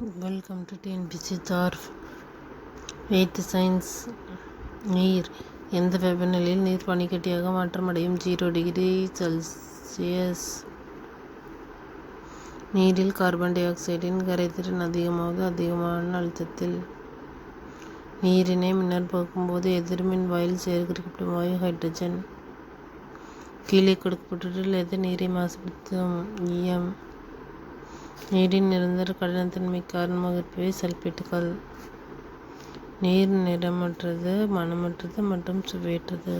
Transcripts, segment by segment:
Welcome to TNPSC தார்ஃப். 8th science. நீர் எந்த வெப்பநிலையில் நீர் பனிக்கட்டியாக மாற்றமடையும்? 0 டிகிரி செல்சியஸ். நீரில் கார்பன் டை ஆக்சைடின் கரைதிறன் அதிகமான அழுத்தத்தில். நீரினை மின்னல் போக்கும்போது எதிர்மின் வாயில் சேகரிக்கப்படும் வாயு ஹைட்ரஜன். கீழே கொடுக்கப்பட்டுள்ள எது நீரை மாசுபடுத்தும்? ஈயம். நீரின் நிரந்தர கடினத்தன்மை காரணமாக இருப்பவை சல்பேட்டுகள். நீர் நிறமற்றது, மணமற்றது மற்றும் சுவையற்றது.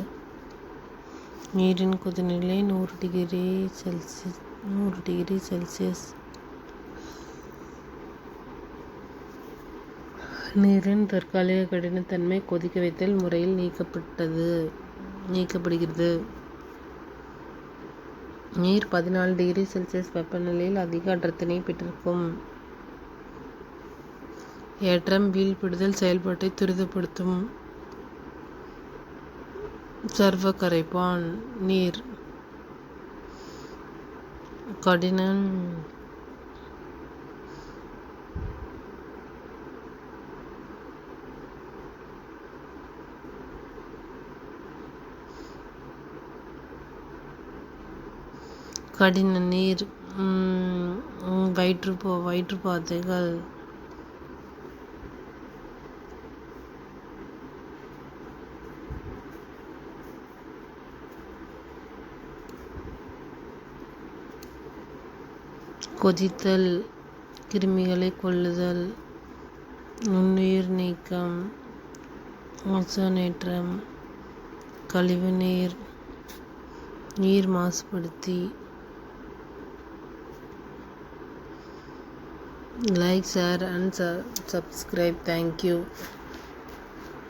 நீரின் கொதிநிலை 100 டிகிரி செல்சியஸ். நீரின் தற்காலிக கடினத்தன்மை கொதிக்க வைத்தல் முறையில் நீக்கப்படுகிறது. நீர் 14 டிகிரி செல்சியஸ் வெப்பநிலையில் அதிக அடர்த்தியினை பெற்றிருக்கும். ஏற்றம் வீழ்பிடித்தல் செயல்பாட்டை துரிதப்படுத்தும். சர்வ கரைப்பான். நீர் கடின நீர் வயிற்றுப்பாதைகள். கொதித்தல், கிருமிகளை கொல்லுதல், நுண்ணுயிர் நீக்கம், ஓசோனேற்றம், கழிவுநீர், நீர் மாசுபடுத்தி. Like, share and subscribe. Thank you.